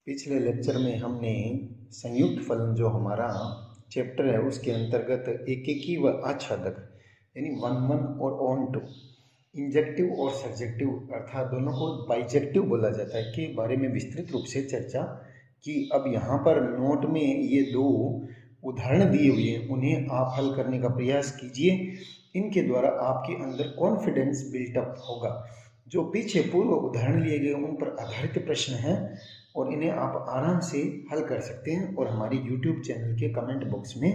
पिछले लेक्चर में हमने संयुक्त फलन जो हमारा चैप्टर है उसके अंतर्गत एकेकी व आच्छादक यानी वन वन और ऑन टू इंजेक्टिव और सब्जेक्टिव अर्थात दोनों को बाइजेक्टिव बोला जाता है के बारे में विस्तृत रूप से चर्चा की। अब यहाँ पर नोट में ये दो उदाहरण दिए हुए हैं, उन्हें आप हल करने का प्रयास कीजिए। इनके द्वारा आपके अंदर कॉन्फिडेंस बिल्टअप होगा। जो पीछे पूर्व उदाहरण लिए गए उन पर आधारित प्रश्न हैं और इन्हें आप आराम से हल कर सकते हैं और हमारे YouTube चैनल के कमेंट बॉक्स में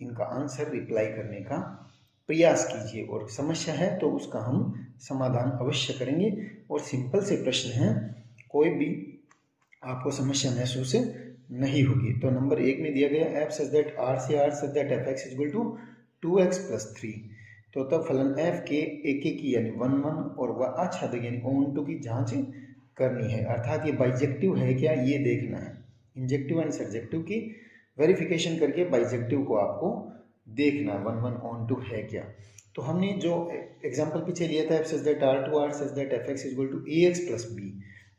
इनका आंसर रिप्लाई करने का प्रयास कीजिए। और समस्या है तो उसका हम समाधान अवश्य करेंगे और सिंपल से प्रश्न हैं, कोई भी आपको समस्या महसूस नहीं होगी। तो नंबर 1 में दिया गया f such that r से r such that fx is equal to 2x plus 3। तो तब फलन f के एकेकी यानी वन वन और व आच्छादक यानी ऑन टू की जांच करनी है। अर्थात ये बाइजेक्टिव है क्या ये देखना है। इंजेक्टिव एंड सब्जेक्टिव की वेरिफिकेशन करके बाइजेक्टिव को आपको देखना वन वन ऑन टू है क्या। तो हमने जो एग्जांपल पीछे लिया था f such that r to r such that fx is equal to ax plus b,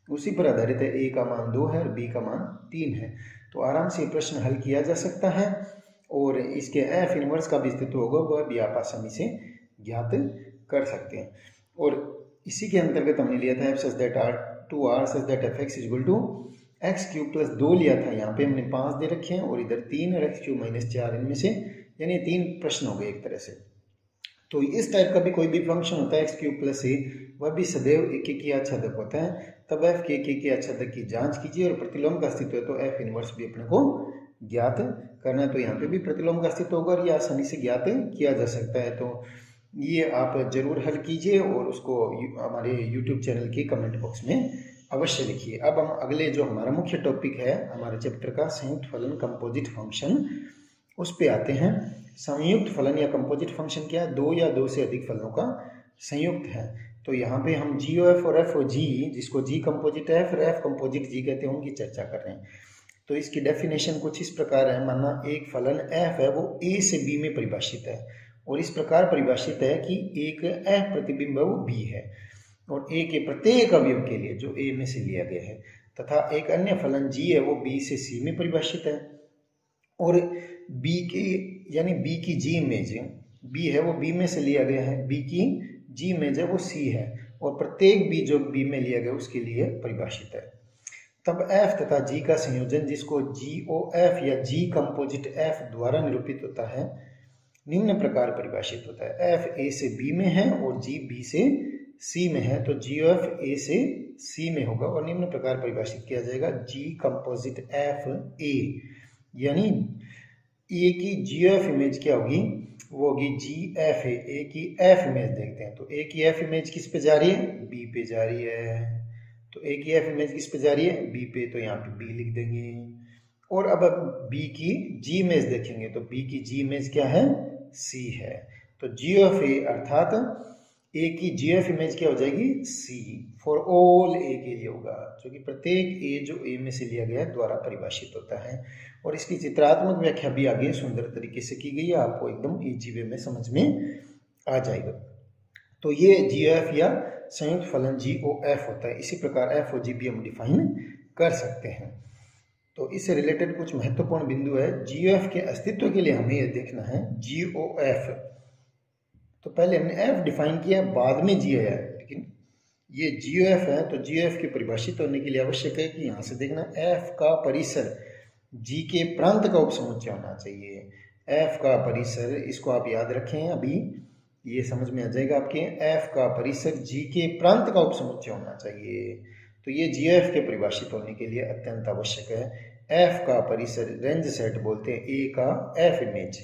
उसी पर आधारित है। a का मान 2 है और b का मान 3 है। तो आराम से प्रश्न हल किया जा सकता है और इसके f इनवर्स का भी अस्तित्व होगा, वह भी आप आसानी से ज्ञात कर सकते हैं। और इसी के अंतर्गत हमने लिया था f such that r to r such that fx is equal to x cube plus 2 लिया था। यहाँ पे हमने 5 दे रखे हैं और इधर 3 और x क्यूब माइनस 4, इनमें से यानी 3 प्रश्न हो गए एक तरह से। तो इस टाइप का भी कोई भी फंक्शन होता है x क्यूब प्लस a, वह भी सदैव एकेकी आच्छादक होता है। तब f के एकेकी आच्छादक की जांच कीजिए और प्रतिलोम का अस्तित्व है तो f इनवर्स भी अपने को ज्ञात करना है। तो यहाँ पे भी प्रतिलोम का अस्तित्व होगा और यह आसानी से ज्ञात किया जा सकता है। तो ये आप जरूर हल कीजिए और उसको हमारे YouTube चैनल के कमेंट बॉक्स में अवश्य लिखिए। अब हम अगले जो हमारा मुख्य टॉपिक है हमारे चैप्टर का संयुक्त फलन कंपोजिट फंक्शन, उस पे आते हैं। संयुक्त फलन या कंपोजिट फंक्शन क्या है? दो या दो से अधिक फलनों का संयुक्त है। तो यहाँ पे हम जी ओ एफ और एफ ओ जी, जिसको जी कंपोजिट एफ और एफ कंपोजिट जी कहते हैं, उनकी चर्चा कर रहे हैं। तो इसकी डेफिनेशन कुछ इस प्रकार है। माना एक फलन एफ है वो ए से बी में परिभाषित है और इस प्रकार परिभाषित है कि एक एफ प्रतिबिंब है वो बी है और ए के प्रत्येक अवयव के लिए जो ए में से लिया गया है, तथा एक अन्य फलन जी है वो बी से सी में परिभाषित है और बी के यानी बी की जी इमेज बी है वो बी में से लिया गया है, बी की जी इमेज है वो सी है और प्रत्येक बी जो बी में लिया गया उसके लिए परिभाषित है। तब एफ तथा जी का संयोजन, जिसको जी ओ एफ या जी कंपोजिट एफ द्वारा निरूपित होता है, निम्न प्रकार परिभाषित होता है। एफ ए से बी में है और जी बी से सी में है, तो जी ओ एफ ए से सी में होगा और निम्न प्रकार परिभाषित किया जाएगा जी कंपोजिट एफ ए, यानी ए की जी एफ इमेज क्या होगी? वो होगी जी एफ ए। ए की एफ इमेज देखते हैं तो ए की एफ इमेज किस पे जा रही है? बी पे जा रही है। तो ए की एफ इमेज किस पे जा रही है? बी पे, तो यहाँ पे बी लिख देंगे। और अब बी की जी इमेज देखेंगे तो बी की जी इमेज क्या है? सी है। तो जी एफ ए अर्थात ए की जी एफ इमेज क्या हो जाएगी? सी फॉर ऑल ए के लिए होगा, जो कि प्रत्येक ए जो ए में से लिया गया है द्वारा परिभाषित होता है। और इसकी चित्रात्मक व्याख्या भी आगे सुंदर तरीके से की गई है, आपको एकदम इजी वे में समझ में आ जाएगा। तो ये जी एफ या संयुक्त फलन जी ओ एफ होता है। इसी प्रकार एफ ओ जी भी हम डिफाइन कर सकते हैं। तो इससे रिलेटेड कुछ महत्वपूर्ण बिंदु है। जी ओ एफ के अस्तित्व के लिए हमें यह देखना है जी ओ एफ। तो पहले हमने एफ डिफाइन किया, बाद में जी आया, लेकिन ये जी ओ एफ है तो जी ओ एफ के परिभाषित होने के लिए आवश्यक है कि यहाँ से देखना एफ का परिसर जी के प्रांत का उपसमुच्चय होना चाहिए। एफ का परिसर, इसको आप याद रखें, अभी ये समझ में आ जाएगा आपके। एफ का परिसर जी के प्रांत का उपसमुच्चय होना चाहिए। तो ये जी एफ के परिभाषित होने के लिए अत्यंत आवश्यक है। एफ का परिसर रेंज सेट बोलते हैं, ए का एफ इमेज,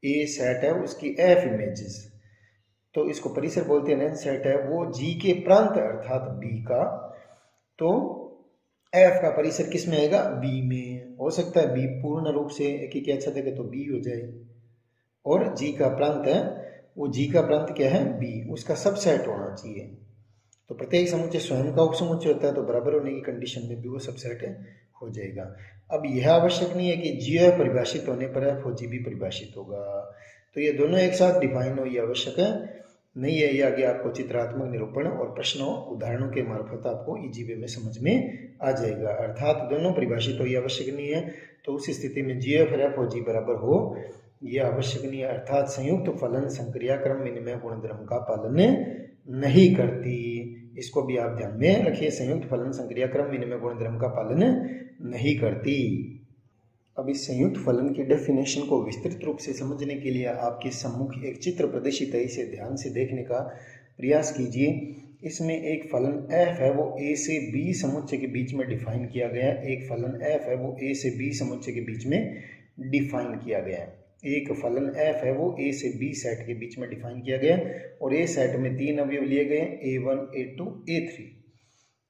ए सेट है उसकी एफ इमेजेस, तो इसको परिसर बोलते हैं। रेंज सेट है वो जी के प्रांत अर्थात बी का, तो एफ का परिसर किस में आएगा? बी में। हो सकता है बी पूर्ण रूप से एकेकी आच्छादक है तो बी हो जाए, और जी का प्रांत है वो जी का प्रांत क्या है? बी, उसका सबसेट होना चाहिए। तो प्रत्येक समुच्चय स्वयं का उपसमुच्चय होता है तो बराबर होने की कंडीशन में भी वो सबसेट हो जाएगा। अब यह आवश्यक नहीं है कि जी एफ परिभाषित होने पर एफ ओ जी भी परिभाषित होगा, तो ये दोनों एक साथ डिफाइन हो, ये आवश्यक है नहीं है, ये आगे आपको चित्रात्मक निरूपण और प्रश्नों उदाहरणों के मार्फत आपको इजी वे में समझ में आ जाएगा। अर्थात दोनों परिभाषित हो ये आवश्यक नहीं है, तो उस स्थिति में जी ऑफ एफ और जी बराबर हो यह आवश्यक नहीं है। अर्थात संयुक्त फलन संक्रियाक्रम विनिमय गुणधर्म का पालन नहीं करती। इसको भी आप ध्यान में रखिए, संयुक्त फलन संक्रियाक्रम विनिमय गुणधर्म का पालन नहीं करती। अब इस संयुक्त फलन की डेफिनेशन को विस्तृत रूप से समझने के लिए आपके सम्मुख एक चित्र प्रदर्शित है, इसे ध्यान से देखने का प्रयास कीजिए। इसमें एक फलन f है, वो a से b समुच्चय के बीच में डिफाइन किया गया है। एक फलन f है, वो a से b समुच्चय के बीच में डिफाइन किया गया है। एक फलन f है, वो a से b सेट के बीच में डिफाइन किया गया और a सेट में 3 अवयव लिए गए, a1 a2 a3,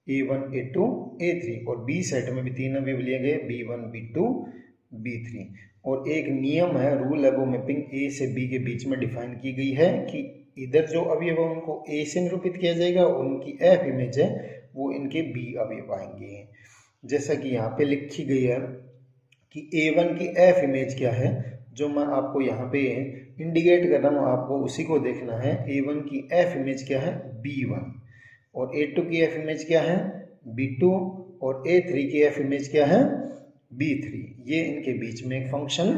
a1 a2 a3, और b सेट में भी 3 अवयव लिए गए, b1 b2 b3। और एक नियम है, रूल है, वो मैपिंग a से b के बीच में डिफाइन की गई है कि इधर जो अवयव है उनको a से निरूपित किया जाएगा और उनकी f इमेज है वो इनके b अवयव आएंगे। जैसा कि यहाँ पे लिखी गई है कि a1 की f इमेज क्या है, जो मैं आपको यहाँ पे इंडिकेट कर रहा हूँ, आपको उसी को देखना है। a1 की f इमेज क्या है, b1, और a2 की f इमेज क्या है, b2, और a3 की f इमेज क्या है, b3। ये इनके बीच में एक फंक्शन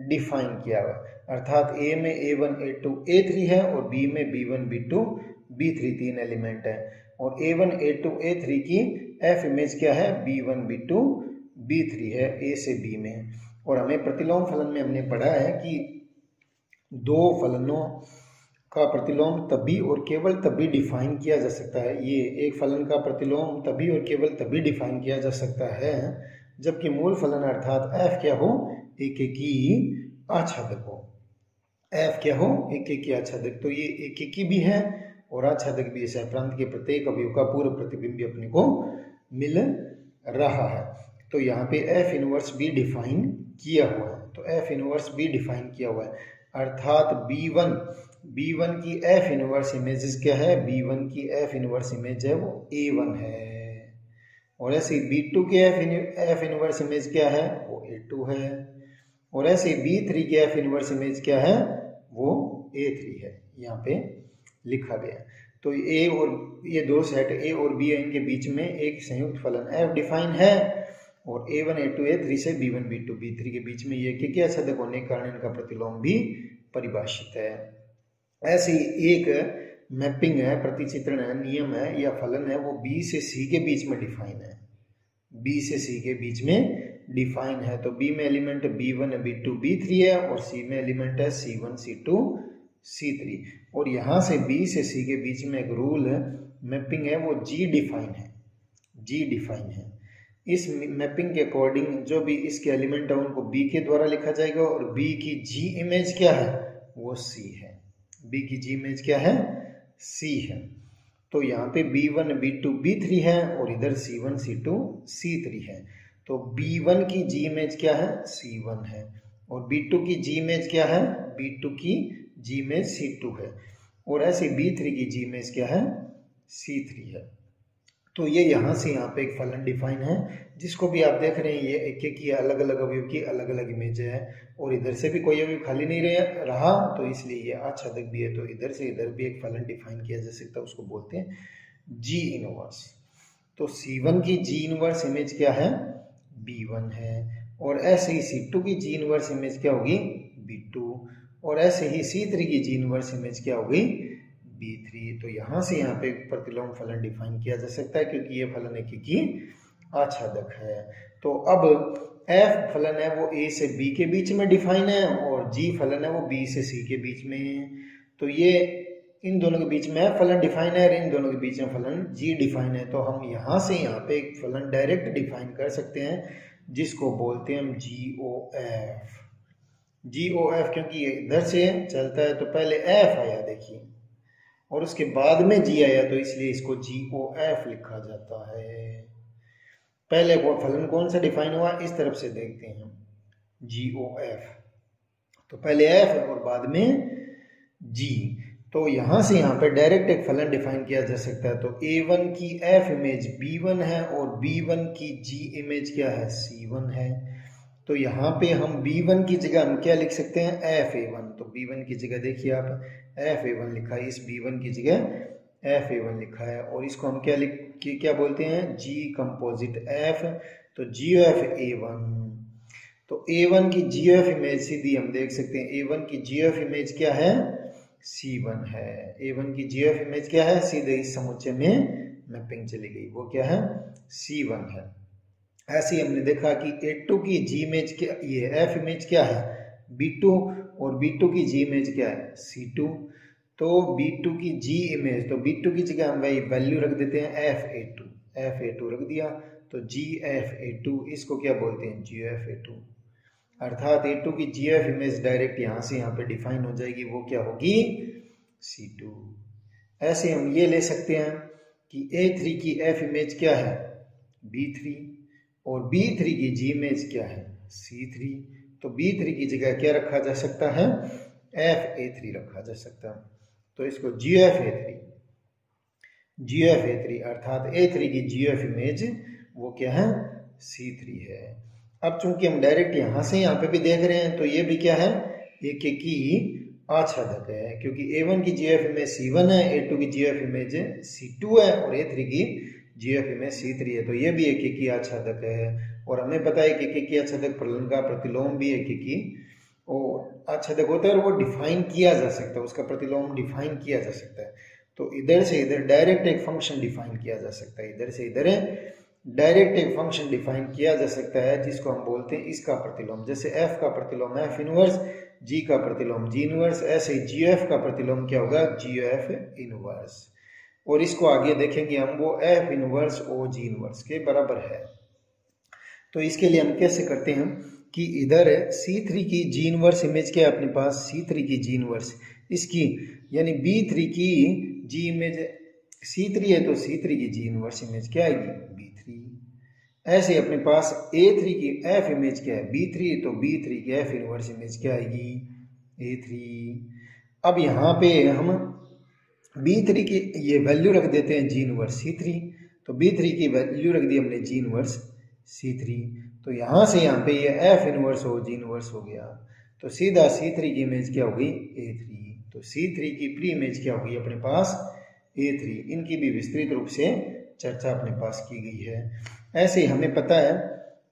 डिफाइन किया हुआ है। अर्थात a में a1 a2 a3 है और b में b1 b2 b3 तीन एलिमेंट है, और a1 a2 a3 की f इमेज क्या है, b1 b2 b3 है a से b में। और हमें प्रतिलोम फलन में हमने पढ़ा है कि दो फलनों का प्रतिलोम तभी और केवल तभी डिफाइन किया जा सकता है। ये एक फलन का प्रतिलोम तभी और केवल तभी डिफाइन किया जा सकता है जबकि मूल फलन अर्थात f क्या हो, एकेकी आच्छादक हो। f क्या हो, एकेकी आच्छादक। तो ये एकेकी भी है और आच्छादक भी है, सहप्रांत के प्रत्येक अवयव का पूर्व प्रतिबिंब अपने को मिल रहा है। तो यहाँ पे f इनवर्स भी डिफाइन किया हुआ है, तो f इनवर्स भी डिफाइन किया हुआ है। अर्थात b1 की f इनवर्स इमेज क्या है, b1 की f इनवर्स इमेज है वो a1 है, और ऐसे b2 की f इनवर्स इमेज क्या है, वो a2 है, और ऐसे b3 की f इनवर्स इमेज क्या है, वो a3 है। यहाँ पे लिखा गया। तो a और ये दो सेट a और b है, इनके बीच में एक संयुक्त फलन f डिफाइन है, और a1 a2 a3 से b1 b2 b3 के बीच में ये कि आच्छादक होने के कारण इनका प्रतिलोम भी परिभाषित है। ऐसे ही एक मैपिंग है, प्रतिचित्रण है, नियम है या फलन है, वो b से c के बीच में डिफाइन है, b से c के बीच में डिफाइन है। तो b में एलिमेंट b1 b2 b3 है और c में एलिमेंट है c1 c2 c3, और यहाँ से b से c के बीच में एक रूल है, मैपिंग है, वो g डिफाइन है। इस मैपिंग के अकॉर्डिंग जो भी इसके एलिमेंट है उनको b के द्वारा लिखा जाएगा, और b की g इमेज क्या है, वो c है। b की g इमेज क्या है, c है। तो यहाँ पे b1 b2 b3 है और इधर c1 c2 c3 है। तो b1 की g इमेज क्या है, c1 है, और b2 की g इमेज क्या है, b2 की g इमेज c2 है, और ऐसे b3 की g इमेज क्या है, c3 है। तो ये यहाँ से यहाँ पे एक फलन डिफाइन है, जिसको भी आप देख रहे हैं ये एक की अलग अलग अवयव की अलग अलग इमेज है, और इधर से भी कोई अवयव खाली नहीं रहा, तो इसलिए ये आच्छादक भी है। तो इधर से इधर भी एक फलन डिफाइन किया जा सकता है, उसको बोलते हैं जी इनवर्स। तो C1 की जी इनवर्स इमेज क्या है, B1 है, और ऐसे ही C2 की जी इनवर्स इमेज क्या होगी, B2, और ऐसे ही C3 की जी इनवर्स इमेज क्या होगी, B3। तो यहाँ से यहाँ पे प्रतिलोम फलन डिफाइन किया जा सकता है, क्योंकि ये फलन एक की आच्छादक है। तो अब f फलन है वो a से b के बीच में डिफाइन है, और g फलन है वो b से c के बीच में है। तो ये इन दोनों के बीच में f फलन डिफाइन है और इन दोनों के बीच में फलन g डिफाइन है। तो हम यहाँ से यहाँ पे एक फलन डायरेक्ट डिफाइन कर सकते हैं, जिसको बोलते हैं हम GOF, क्योंकि ये इधर से चलता है, तो पहले f आया देखिए, और उसके बाद में g आया, तो इसलिए इसको GOF लिखा जाता है। पहले वो फलन कौन सा डिफाइन हुआ, इस तरफ से देखते हैं GOF। तो पहले f और बाद में g। तो यहाँ से यहाँ पे डायरेक्ट एक फलन डिफाइन किया जा सकता है। तो a1 की f इमेज b1 है और b1 की g इमेज क्या है, c1 है। तो यहाँ पे हम b1 की जगह हम क्या लिख सकते हैं, fa1। तो b1 की जगह देखिए आप F(A1) लिखा है, इस B1 की जगह F(A1) लिखा है। और इसको हम क्या बोलते हैं, G कंपोजिट F। तो GF(A1), तो A1 की GF इमेज सीधी हम देख सकते हैं, A1 की GF इमेज क्या है, C1 है। A1 की GF इमेज क्या है, सीधे इस समुच्चय में मैपिंग चली गई, वो क्या है, C1 है। ऐसे ही हमने देखा कि A2 की G इमेज क्या, ये F इमेज क्या है, B2, और B2 की G इमेज क्या है, C2। तो B2 की G इमेज, तो B2 की जगह हम वही वैल्यू रख देते हैं F(A2) रख दिया, तो GF(A2), इसको क्या बोलते हैं, GF(A2), अर्थात A2 की GF इमेज डायरेक्ट यहाँ से यहाँ पे डिफाइन हो जाएगी, वो क्या होगी, C2। ऐसे हम ये ले सकते हैं कि A3 की F इमेज क्या है, B3, और B3 की G इमेज क्या है, C3। तो B3 की जगह क्या रखा जा सकता है, F(A3) रखा जा सकता है। तो इसको GF(A3) अर्थात A3 की GF इमेज वो क्या है, C3 है। अब चूंकि हम डायरेक्ट यहाँ से यहाँ पे भी देख रहे हैं, तो ये भी क्या है, एकेकी आच्छादक है, क्योंकि A1 की GF इमेज C1 है, A2 की GF इमेज C2 है, और A3 की GF इमेज C3 है। तो ये भी एकेकी आच्छादक है। और हमें पता है कि एकेकी आच्छादक प्रलयन का प्रतिलोम भी एकेकी और आच्छादक होता है, और वो डिफाइन किया जा सकता है, उसका प्रतिलोम डिफाइन किया जा सकता है। तो इधर से इधर डायरेक्ट एक फंक्शन डिफाइन किया जा सकता है, इधर से इधर डायरेक्ट एक फंक्शन डिफाइन किया जा सकता है, जिसको हम बोलते हैं इसका प्रतिलोम। जैसे F का प्रतिलोम F इनवर्स, G का प्रतिलोम G इनवर्स, ऐसे ही GF का प्रतिलोम क्या होगा, GF इनवर्स। और इसको आगे देखेंगे हम, वो F inverse O G inverse के बराबर है। तो इसके लिए हम कैसे करते हैं कि इधर C3 की G इनवर्स इमेज क्या है अपने पास, C3 की G इनवर्स, इसकी यानी B3 की G इमेज C3 है, तो C3 की G इनवर्स इमेज क्या आएगी, B3। ऐसे अपने पास A3 की F इमेज क्या है, B3, तो B3 की F इनवर्स इमेज क्या आएगी, A3। अब यहाँ पे हम B3 की ये वैल्यू रख देते हैं G इनवर्स C3, तो B3 की वैल्यू रख दी हमने G इनवर्स C3, तो यहाँ से यहाँ पे ये F इनवर्स हो G इनवर्स हो गया, तो सीधा C3 की इमेज क्या होगी, A3। तो C3 की प्री इमेज क्या होगी अपने पास, A3। इनकी भी विस्तृत रूप से चर्चा अपने पास की गई है। ऐसे ही हमें पता है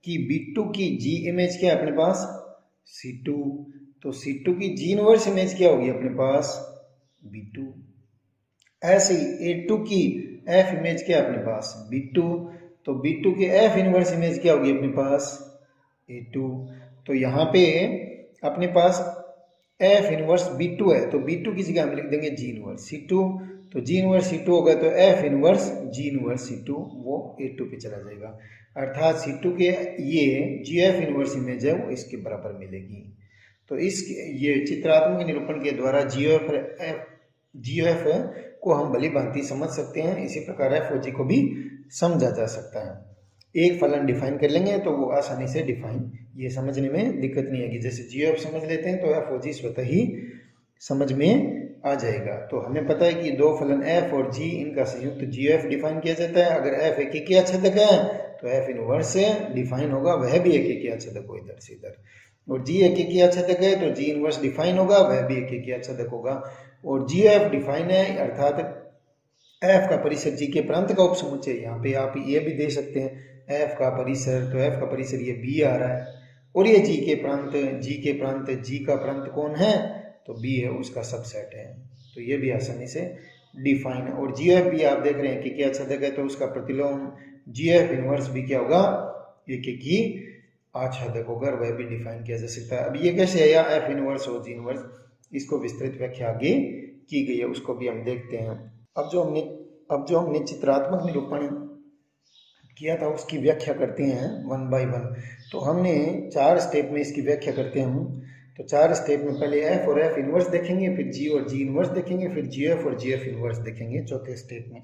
कि B2 की G इमेज क्या है अपने पास, C2, तो C2 की G इनवर्स इमेज क्या होगी अपने पास, B2। ऐसे ही A2 की F इमेज क्या है अपने पास, B2, तो B2 की F इनवर्स इमेज क्या होगी अपने पास, A2। तो यहाँ पे अपने पास F इनवर्स B2 है, तो B2 की जगह हम लिख देंगे G इनवर्स C2, तो G इनवर्स C2 होगा, तो F inverse G inverse C2 वो A2 पे चला जाएगा, अर्थात C2 के ये GF इनवर्स इमेज है वो इसके बराबर मिलेगी। तो इस ये चित्रात्मक निरूपण के द्वारा GF को हम भली भांति समझ सकते हैं, इसी प्रकार FOG को भी समझा जा सकता है। एक फलन डिफाइन कर लेंगे तो वो आसानी से डिफाइन, ये समझने में दिक्कत नहीं आएगी। जैसे GF समझ लेते हैं तो FOG स्वतः ही समझ में आ जाएगा। तो हमें पता है कि दो फलन F और G, इनका संयुक्त GF डिफाइन किया जाता है। अगर F एकेकी आच्छादक है तो F इनवर्स से डिफाइन होगा, वह भी एकेकी आच्छादक हो इधर से इधर, और G एकेकी आच्छादक है तो G इनवर्स डिफाइन होगा, वह भी एकेकी आच्छादक होगा। और GF डिफाइन है, अर्थात F का परिसर G के प्रांत का उपसमुच्चय। यहाँ पे आप ये भी दे सकते हैं F का परिसर, तो F का परिसर ये B आ रहा है, और ये G के प्रांत G का प्रांत कौन है, तो B है, उसका सबसेट है। तो ये भी आसानी से डिफाइन है। और GF भी आप देख रहे हैं कि क्या आच्छादक है, तो उसका प्रतिलोम GF इनवर्स भी क्या होगा, एकेकी आच्छादक होगा, और वह भी डिफाइन किया जा सकता है। अब ये कैसे आया F इनवर्स और G इनवर्स, इसको विस्तृत व्याख्या आगे की गई है, उसको भी हम देखते हैं। अब जो हमने चित्रात्मक निरूपण किया था उसकी व्याख्या करते हैं 1 बाय 1। तो हमने 4 स्टेप में इसकी व्याख्या करते हैं हम। तो 4 स्टेप में पहले F और F इनवर्स देखेंगे, फिर G और G इनवर्स देखेंगे, फिर GF और GF इनवर्स देखेंगे चौथे स्टेप में।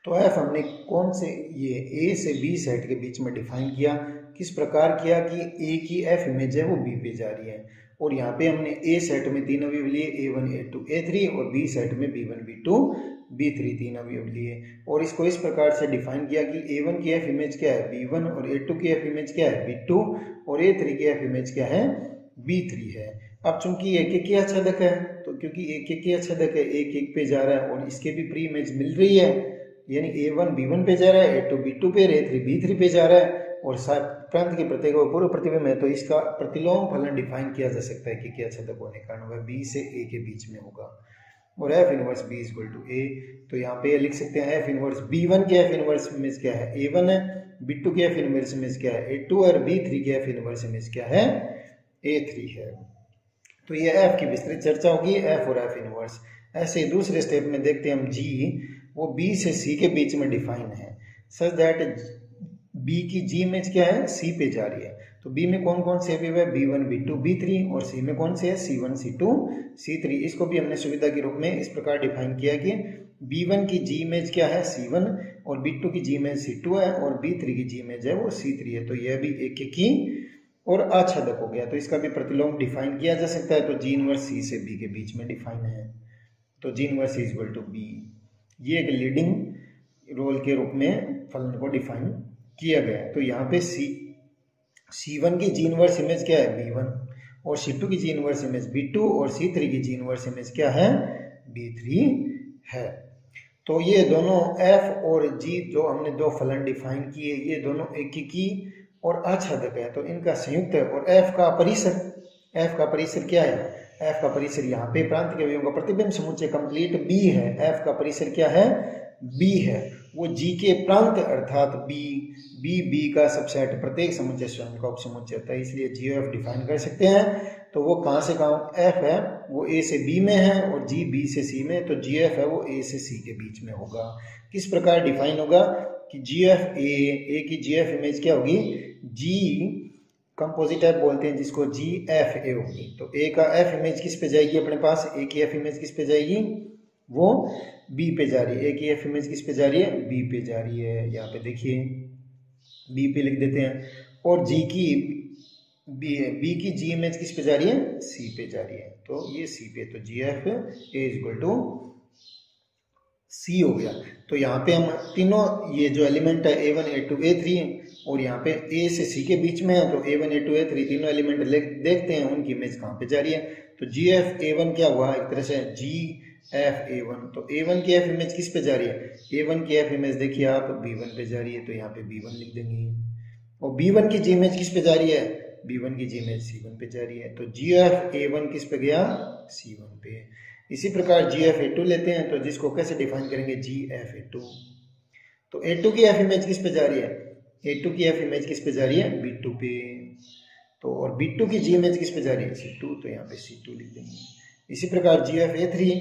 तो F हमने कौन से ये A से B सेट के बीच में डिफाइन किया, किस प्रकार किया कि A की F इमेज है वो B पे जा रही है, और यहाँ पे हमने A सेट में 3 अवयव लिए A1 A2 A3, और B सेट में B1 B2 B3 3 अवयव लिए, और इसको इस प्रकार से डिफाइन किया कि A1 की F इमेज क्या है B1, और A2 की F इमेज क्या है B2, और A3 की F इमेज क्या है B3 है। अब चूंकि एक एक ही आच्छादक है, तो क्योंकि एक एक ही आच्छादक है, एक एक पे जा रहा है और इसके भी प्री इमेज मिल रही है, यानी A1 B1 पे जा रहा है, A2 B2 पे, A3 B3 पे जा रहा है और प्रांत के प्रत्येक पूर्व प्रतिबिंब है, तो इसका प्रतिलोम फलन डिफाइन किया जा सकता है कि आच्छादक होने के कारण वह B से A के बीच में होगा। और F inverse B equal to A, तो यहाँ पे लिख सकते हैं F इनवर्स B1 के F इनवर्स इमेज क्या है, A1 है, B2 के F इनवर्स इमेज क्या है, A2 और B3 के F इनवर्स इमेज क्या है, A3 है। तो ये F की विस्तृत चर्चा होगी, F और F इनवर्स। ऐसे ही दूसरे स्टेप में देखते हैं हम G, वो B से C के बीच में डिफाइन है, सच दैट B की G इमेज क्या है, C पे जा रही है। तो B में कौन कौन से अवयव है, B1 B2 B3, और C में कौन से है, C1 C2 C3। इसको भी हमने सुविधा के रूप में इस प्रकार डिफाइन किया कि B1 की G इमेज क्या है, C1, और B2 की G इमेज C2 है, और B3 की G इमेज है वो C3 है। तो यह भी एक एक ही और आच्छादक हो गया, तो इसका भी प्रतिलोम डिफाइन किया जा सकता है। तो G इनवर्स C से B के बीच में डिफाइन है, तो G inverse C equal to B। ये एक लीडिंग रोल के रूप में फलन को डिफाइन किया गया है। तो यहाँ पे C1 की G इनवर्स इमेज क्या है, B1, और C2 की G इनवर्स इमेज B2, और C3 की G इनवर्स इमेज क्या है, B3 है। तो ये दोनों F और G जो हमने दो फलन डिफाइन किए, ये दोनों एकीकी और आच्छादक है, तो इनका संयुक्त है। और F का परिसर क्या है, F का परिसर यहाँ पे प्रांत के अवयवों का प्रतिबिंब समुच्चय कंप्लीट B है। F का परिसर क्या है, B है, वो G के प्रांत अर्थात B का सबसेट, प्रत्येक समुच्चय स्वयं का उपसमुच्चय होता है, इसलिए GF डिफाइन कर सकते हैं। तो वो कहाँ से कहाँ, F है वो A से B में है और G B से C में, तो GF है वो A से C के बीच में होगा। किस प्रकार डिफाइन होगा कि GF A की GF इमेज क्या होगी, G कंपोजिट F बोलते हैं जिसको, GF A होगी। तो A का F इमेज किस पे जाएगी, अपने पास A की F इमेज किस पे जाएगी, वो B पे जा रही है। A की F इमेज किस पे जा रही है, B पे जा रही है, यहाँ पे देखिए B पे लिख देते हैं। और B की G इमेज किस पे जा रही है, C पे जा रही है, तो ये C पे, तो GF A equal to C हो गया। तो यहाँ पे हम तीनों ये जो एलिमेंट है A1 A2 A3 और यहाँ पे A से C के बीच में है, तो A1 A2 A3 तीनों एलिमेंट देखते हैं उनकी इमेज कहाँ पे जा रही है। तो GF A1 क्या हुआ, एक तरह से GF A1, तो A1 की F इमेज किस पे जा रही है, A1 की F इमेज देखिए आप B1 पे जा रही है, तो यहाँ पे B1 लिख देंगे। और B1 की G इमेज किस पे जा रही है, B1 की G इमेज C1 पे जा रही है, तो GF A1 किस पे गया, C1 पे। इसी प्रकार GF A2 लेते हैं, तो जिसको कैसे डिफाइन करेंगे, GF A2। तो A2 की F इमेज किस पे जा रही है, A2 की F इमेज किस पे जा रही है, B2 पे। तो और B2 की G इमेज किस पे जा रही है, C2, तो यहाँ पे C2 लिख देंगे। इसी प्रकार GF A3,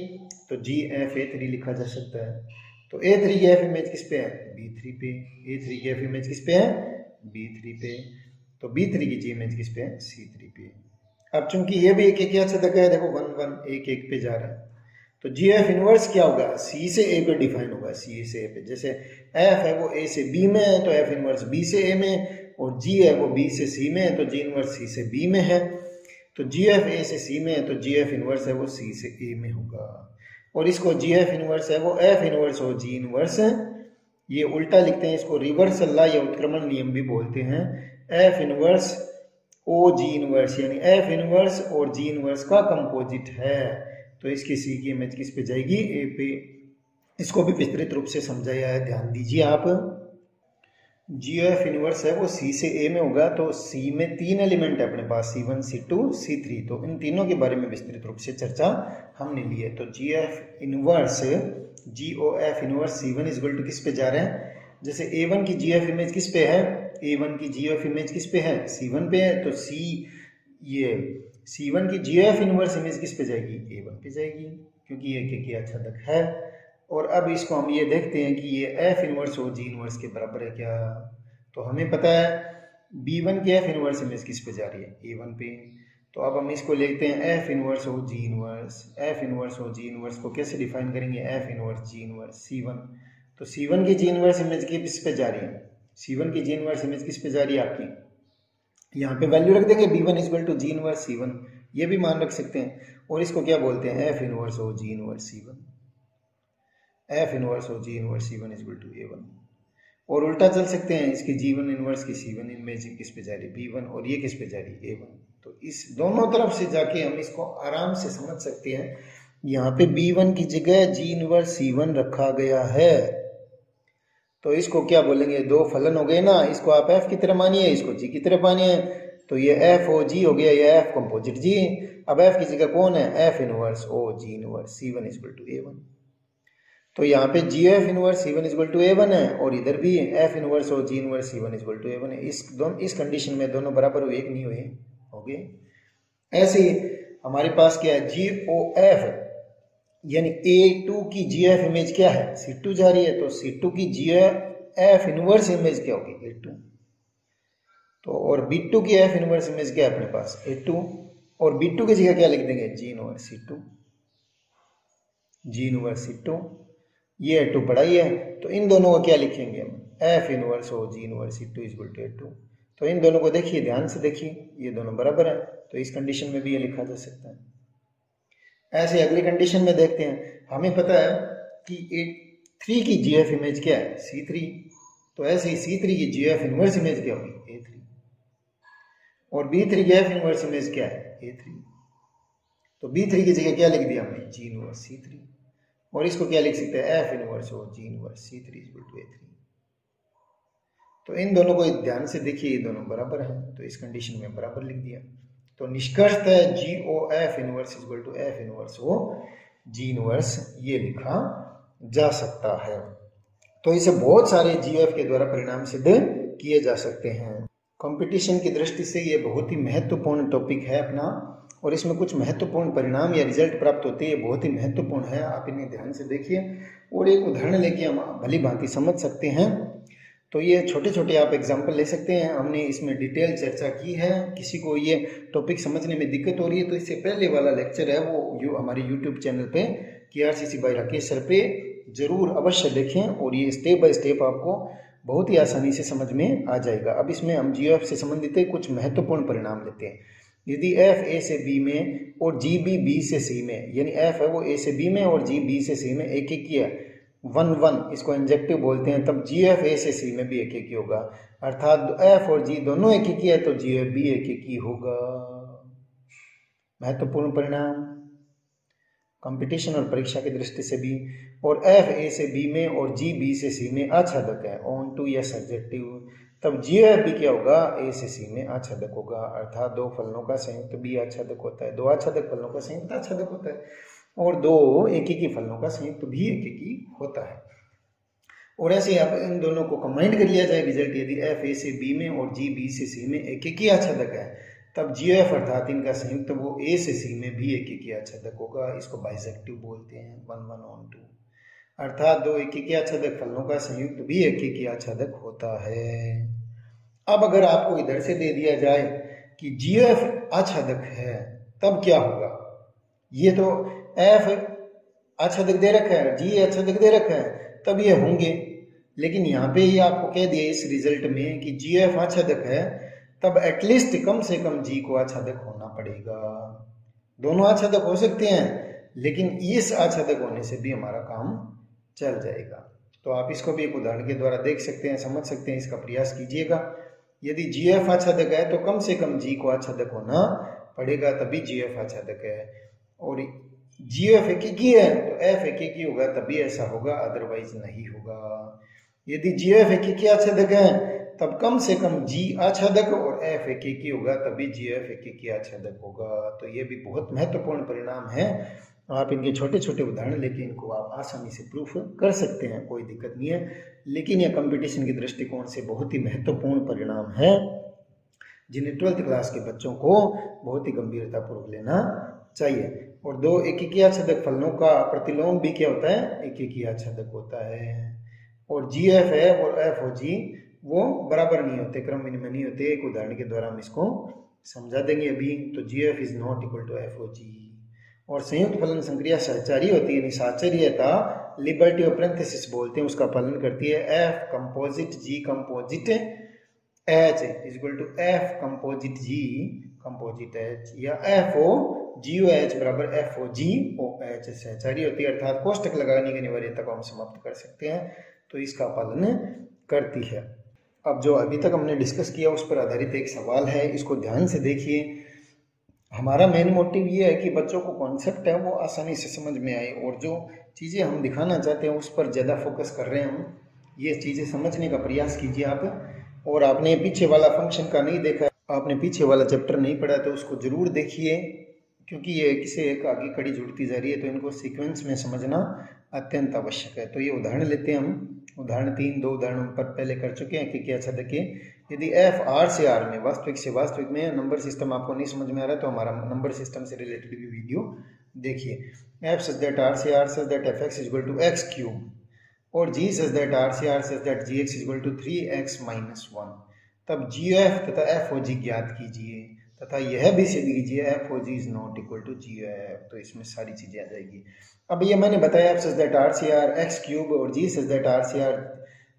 तो GF A3 लिखा जा सकता है। तो A3 की F इमेज किस पे है, B3 पे। A3 की F इमेज किस पे है, B3 पे। तो B3 की G इमेज किस पे है, C3 पे। अब चूंकि ये भी एक एक आच्छादक है, देखो 1 1 1 1 पे जा रहा है, तो GF इनवर्स क्या होगा, C से A पे डिफाइन होगा, C से A पे। जैसे F है वो A से B में है, तो F इनवर्स B से A में, और G है वो B से C में है, तो G इनवर्स C से B में है। तो GF A से C में है, तो GF इनवर्स है वो C से A में होगा। और इसको GF इनवर्स है वो F इनवर्स और G इनवर्स है, ये उल्टा लिखते हैं, इसको रिवर्स लॉ या उत्क्रमण नियम भी बोलते हैं। F inverse O G inverse, यानी F इनवर्स और G इनवर्स का कंपोजिट है, तो इसकी C की इमेज किस पे जाएगी, A पे। इसको भी विस्तृत रूप से समझाया है, ध्यान दीजिए आप। GF इनवर्स है वो C से A में होगा, तो C में 3 एलिमेंट है अपने पास, C1 C2 C3, तो इन तीनों के बारे में विस्तृत रूप से चर्चा हमने ली है। तो GF inverse GOF inverse C1 equal to किस पे जा रहे हैं, जैसे A1 की GF इमेज किस पे है, A1 की GF इमेज किस पे है, C1 पे है, तो C1 की GF इनवर्स इमेज किस पे जाएगी, A1 पे जाएगी, क्योंकि ये एक आच्छादक है। और अब इसको हम ये देखते हैं कि ये F इनवर्स और G इनवर्स के बराबर है क्या। तो हमें पता है B1 की F इनवर्स इमेज किस पे जा रही है, A1 पे। तो अब हम इसको लिखते हैं F इनवर्स और G इनवर्स। F इनवर्स और G इनवर्स को कैसे डिफाइन करेंगे, F inverse G inverse C1। तो C1 की G इनवर्स इमेज किस पे जा रही है, C1 की G इनवर्स इमेज किस पे जा रही है आपकी, यहाँ पे वैल्यू रख देंगे B1 equal to G inverse C1, ये भी मान रख सकते हैं। और इसको क्या बोलते हैं, F इनवर्स और G inverse C1। F inverse और G inverse C1 equal to A1। और उल्टा चल सकते हैं, इसकी G1 इनवर्स की C1 इमेज किस पे जा रही है, B1, और ये किस पे जा रही है, A1। तो इस दोनों तरफ से जाके हम इसको आराम से समझ सकते हैं। यहाँ पे B1 की जगह G इनवर्स C1 रखा गया है, तो इसको क्या बोलेंगे, दो फलन हो गए ना, इसको आप F की तरह मानिए, इसको G की तरह मानिए, तो ये F O G हो गया, ये F कंपोजिट G। अब F की जगह कौन है, F inverse O G inverse C1 equal to A1। तो यहाँ पे G F inverse C1 equal to A1 है, और इधर भी F इनवर्स और G inverse C1 equal to A1 है। इस कंडीशन में दोनों बराबर हुए, एक नहीं हुए, हो गए। ऐसे ही हमारे पास क्या है, GOF यानी A2 की GF इमेज क्या है, C2 जा रही है, तो C2 की GF इनवर्स इमेज क्या होगी, A2। तो और B2 की F इनवर्स इमेज क्या है अपने पास, A2, और B2 की जगह क्या लिख देंगे, G inverse C2, G inverse C2, ये A2 पढ़ा ही है, तो इन दोनों को क्या लिखेंगे हम, F इनवर्स हो G inverse C2 equal to A2। तो इन दोनों को देखिए, ध्यान से देखिए, ये दोनों बराबर है, तो इस कंडीशन में भी ये लिखा जा सकता है। ऐसे अगली कंडीशन में देखते हैं, हमें पता है कि A3 की GF इमेज क्या है, C3, तो ऐसे ही C3 की GF इनवर्स इमेज क्या होगी, A3, और B3 की F इनवर्स इमेज क्या है, A3। तो B3 की जगह क्या लिख दिया हमने, G इनवर्स C3, और इसको क्या लिख सकते हैं, F इनवर्स हो G inverse C3 equal to A3। तो इन दोनों को ध्यान से देखिए, ये दोनों बराबर हैं, तो इस कंडीशन में बराबर लिख दिया। तो निष्कर्ष है GOF inverse equal to F inverse हो G इनवर्स, ये लिखा जा सकता है। तो इसे बहुत सारे GF के द्वारा परिणाम सिद्ध किए जा सकते हैं। कंपटीशन की दृष्टि से ये बहुत ही महत्वपूर्ण टॉपिक है अपना, और इसमें कुछ महत्वपूर्ण परिणाम या रिजल्ट प्राप्त होते हैं, बहुत ही महत्वपूर्ण है, आप इन्हें ध्यान से देखिए और एक उदाहरण लेके हम भली भांति समझ सकते हैं। तो ये छोटे छोटे आप एग्जाम्पल ले सकते हैं, हमने इसमें डिटेल चर्चा की है। किसी को ये टॉपिक समझने में दिक्कत हो रही है तो इससे पहले वाला लेक्चर है वो हमारे यूट्यूब चैनल पे KRCC बाय राकेश सर पे जरूर अवश्य देखें, और ये स्टेप बाय स्टेप आपको बहुत ही आसानी से समझ में आ जाएगा। अब इसमें हम GOF से संबंधित कुछ महत्वपूर्ण परिणाम लेते हैं। यदि F A से B में और G B से C में, यानी F है वो A से B में और G B से C में एक एक ही है, 1-1 इसको इंजेक्टिव बोलते हैं, तब GF A से C में भी एक एक ही होगा, अर्थात F और G दोनों एक एक ही है तो GF भी एक एक ही होगा। महत्वपूर्ण परिणाम कंपटीशन और परीक्षा की दृष्टि से भी। और F A से B में और G B से C में आच्छादक है, ऑन टू या सब्जेक्टिव, तब GF भी क्या होगा, A से C में आच्छादक होगा, अर्थात दो फलनों का संयुक्त भी आच्छादक होता है, दो आच्छादक फलनों का संयुक्त आच्छादक होता है, और दो एक ही फलनों का संयुक्त भी एक ही होता है। और ऐसे आप इन दोनों को कंबाइंड कर लिया जाए रिजल्ट, यदि F A से B में और G B से C में एक ही आच्छादक है, तब GF अर्थात इनका संयुक्त वो A से C में भी एक ही आच्छादक होगा, इसको बाइसेक्टिव बोलते हैं, 1-1 ऑन टू, अर्थात दो एक ही आच्छादक फलनों का संयुक्त भी एक ही आच्छादक होता है। अब अगर आपको इधर से दे दिया जाए कि GF आच्छादक है तब क्या होगा, ये तो F आच्छादक दे रखा है, G आच्छादक दे रखा है, तब ये होंगे, लेकिन यहाँ पे ही आपको कह दिया इस रिजल्ट में कि GF आच्छादक है, तब एटलीस्ट कम से कम G को आच्छादक होना पड़ेगा। दोनों आच्छादक हो सकते हैं, लेकिन इस आच्छादक होने से भी हमारा काम चल जाएगा। तो आप इसको भी एक उदाहरण के द्वारा देख सकते हैं, समझ सकते हैं, इसका प्रयास कीजिएगा। यदि GF आच्छादक है तो कम से कम G को आच्छादक होना पड़ेगा, तभी GF आच्छादक है, और GF एक ही है तो F एक ही होगा, तभी ऐसा होगा, अदरवाइज नहीं होगा। यदि GF एक ही आच्छादक है तब कम से कम G आच्छादक और F एक ही होगा, तभी GF एक ही आच्छादक होगा। तो ये भी बहुत महत्वपूर्ण परिणाम है, आप इनके छोटे छोटे उदाहरण लेके इनको आप आसानी से प्रूफ कर सकते हैं, कोई दिक्कत नहीं है। लेकिन यह कंपटीशन के दृष्टिकोण से बहुत ही महत्वपूर्ण परिणाम है, जिन्हें 12th क्लास के बच्चों को बहुत ही गंभीरतापूर्वक लेना चाहिए। और दो एक ही आच्छादक फलनों का प्रतिलोम भी क्या होता है, एक ही आच्छादक होता है। और GF है और F और G वो बराबर नहीं होते, क्रम विनिमय नहीं होते। एक उदाहरण के द्वारा हम इसको समझा देंगे अभी। तो GF is not equal to F और G। और संयुक्त फलन संक्रिया सहचारी होती है, साचर्यता लिबर्टी ऑफ पैरेंथेसिस बोलते हैं, उसका पालन करती है। F composite G composite H is equal to F composite G composite H, या FO GOH बराबर FO GOH सहचारी होती है, अर्थात कोष्टक लगाने की अनिवार्यता को हम समाप्त कर सकते हैं, तो इसका पालन करती है। अब जो अभी तक हमने डिस्कस किया उस पर आधारित एक सवाल है, इसको ध्यान से देखिए। हमारा मेन मोटिव ये है कि बच्चों को कॉन्सेप्ट है वो आसानी से समझ में आए, और जो चीज़ें हम दिखाना चाहते हैं उस पर ज़्यादा फोकस कर रहे हैं हम। ये चीज़ें समझने का प्रयास कीजिए आप। और आपने पीछे वाला फंक्शन का नहीं देखा, आपने पीछे वाला चैप्टर नहीं पढ़ा तो उसको ज़रूर देखिए, क्योंकि ये किसी एक आगे कड़ी जुड़ती जा रही है, तो इनको सीक्वेंस में समझना अत्यंत आवश्यक है। तो ये उदाहरण लेते हैं हम। उदाहरण 3 2 उदाहरणों पर पहले कर चुके हैं कि क्या अच्छा देखिए, यदि एफ आर से आर में वास्तविक से वास्तविक में नंबर सिस्टम आपको नहीं समझ में आ रहा है तो हमारा नंबर सिस्टम से रिलेटेड भी वीडियो देखिए। एफ सच दैट आर से R such that F X is equal to X cube, और जी सच दैट आर से R such that G X is equal to 3x-1। तब जी F तथा F O जी ज्ञात कीजिए तथा यह भी सिद्ध कीजिए F O G is not equal to G F. तो इसमें सारी चीजें आ जाएगी। अब ये मैंने बताया एफ सच दैट आर से आर एक्स क्यूब और जी सच दैट आर से आर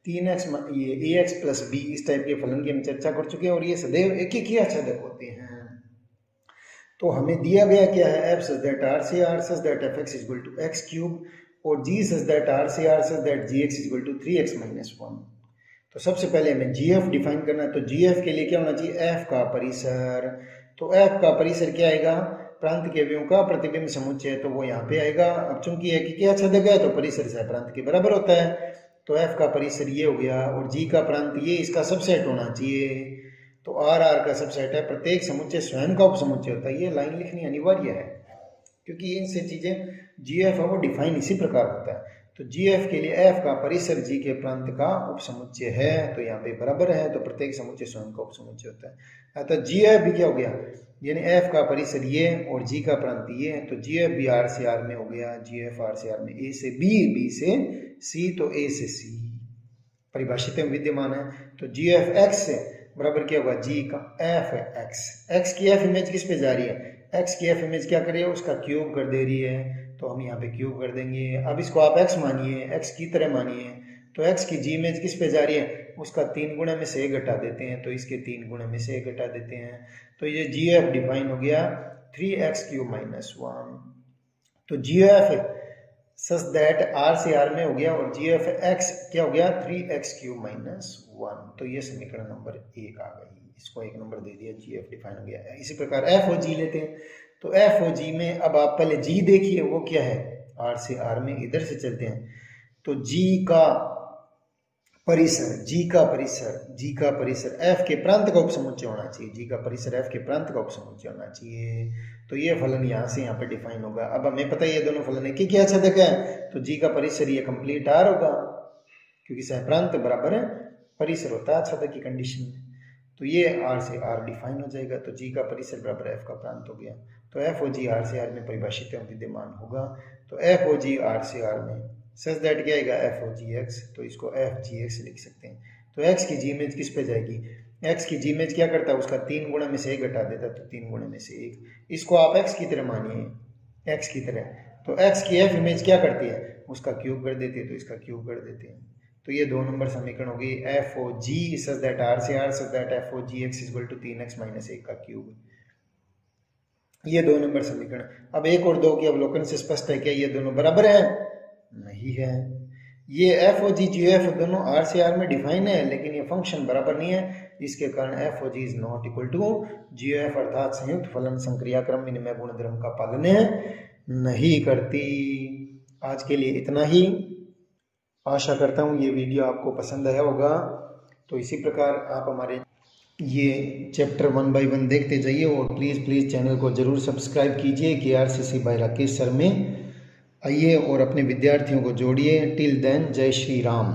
3x, ये ए एक्स प्लस बी, इस टाइप के फलन की हम चर्चा कर चुके हैं, और ये सदैव एक ही आच्छादक होते हैं। तो हमें दिया गया क्या है, एफ सच दैट आर से R such that F X is equal to X cube और जी सच दैट आर से R such that G X is equal to 3x-1। तो सबसे पहले हमें जी एफ डिफाइन करना है। तो जी एफ के लिए क्या होना चाहिए, एफ का परिसर। तो एफ का परिसर क्या आएगा, प्रांत के अवयवों का प्रतिबिंब समुच्चय, तो वो यहाँ पे आएगा। अब चूंकि एक ही आच्छादक है तो परिसर से प्रांत के बराबर होता है, तो एफ का परिसर ये हो गया, और जी का प्रांत ये, इसका सबसेट होना चाहिए। तो आर आर का सबसेट है, प्रत्येक समुच्चय स्वयं का उपसमुच्चय होता है। ये लाइन लिखनी अनिवार्य है, क्योंकि इनसे चीजें जी एफ है वो डिफाइन इसी प्रकार होता है। तो जी एफ के लिए एफ का परिसर जी के प्रांत का उपसमुच्चय है, तो यहाँ पे बराबर है, तो प्रत्येक समुच्चय स्वयं का उपसमुच्चय होता है। अतः जी एफ भी क्या हो गया, यानी एफ का परिसर ये और जी का प्रांत ये है, तो जी एफ भी आर से आर में हो गया, जी एफ आर से आर में, ए से बी, बी से सी, तो ए से सी परिभाषित में विद्यमान है। तो जी एफ एक्स बराबर क्या होगा, जी का एफ एक्स। एक्स की एफ इमेज किस पे जा रही है, एक्स की एफ इमेज क्या कर रही है, उसका क्यूब कर दे रही है, तो हम यहाँ पे क्यूब कर देंगे। अब इसको आप एक्स मानिए, एक्स की तरह मानिए, तो एक्स की जी इमेज किस पे जा रही है, उसका 3 गुणे में से 1 घटा देते हैं, तो इसके 3 गुणे में से 1 घटा देते हैं, तो ये जी एफ डिफाइन हो गया 3x³ - 1। तो जी एफ सच दैट आर से आर में हो गया, और जी एफ एक्स क्या हो गया, 3x³ - 1। तो ये समीकरण नंबर 1 आ गई, इसको 1 नंबर दे दिया, जी एफ डिफाइन हो गया। इसी प्रकार एफ ओ जी लेते हैं। तो एफ ओ जी में अब आप पहले जी देखिए वो क्या है, आर से आर में, इधर से चलते हैं। तो जी का परिसर, जी का परिसर, जी का परिसर एफ के प्रांत का उपसमुच्चय होना चाहिए, जी का परिसर एफ के प्रांत का उपसमुच्चय होना चाहिए। तो ये फलन यहाँ से यहाँ पे डिफाइन होगा। अब हमें पता है ये दोनों फलन है कि क्या आच्छादक है, तो जी का परिसर ये कंप्लीट आर होगा, क्योंकि सह प्रांत बराबर है परिसर होता है आच्छादक की कंडीशन में। तो ये आर से आर डिफाइन हो जाएगा, तो जी का परिसर बराबर एफ का प्रांत हो गया। तो एफ ओ जी आर से आर में परिभाषित विद्यमान होगा। तो एफ ओ जी आर से आर में सच दैट क्या आएगा, एफ ओ जी एक्स, तो इसको एफ जी एक्स लिख सकते हैं। तो एक्स की जी इमेज किस पे जाएगी, एक्स की जी इमेज क्या करता है, उसका 3 गुणे में से 1 घटा देता है, तो 3 गुणे में से 1, इसको आप एक्स की तरह मानिए, एक्स की तरह। तो एक्स की एफ इमेज क्या करती है, उसका क्यूब कर देती है, तो इसका क्यूब कर देते हैं। तो ये 2 नंबर समीकरण होगी, F O G such that R से R such that F O G x equal to 3x - 1 का क्यूब। ये 2 नंबर समीकरण। अब 1 और 2 के अवलोकन से स्पष्ट है क्या ये दोनों बराबर हैं, नहीं है। ये F O G G F दोनों आर से आर में डिफाइन है, लेकिन ये फंक्शन बराबर नहीं है, इसके कारण F O G is not equal to G F, अर्थात संयुक्त फलन संक्रियाक्रम विनिमय गुणधर्म का पालन नहीं करती। आज के लिए इतना ही, आशा करता हूँ ये वीडियो आपको पसंद आया होगा। तो इसी प्रकार आप हमारे ये चैप्टर 1 बाय 1 देखते जाइए, और प्लीज़ चैनल को ज़रूर सब्सक्राइब कीजिए। KRCC बाय राकेश सर में आइए और अपने विद्यार्थियों को जोड़िए। टिल देन, जय श्री राम।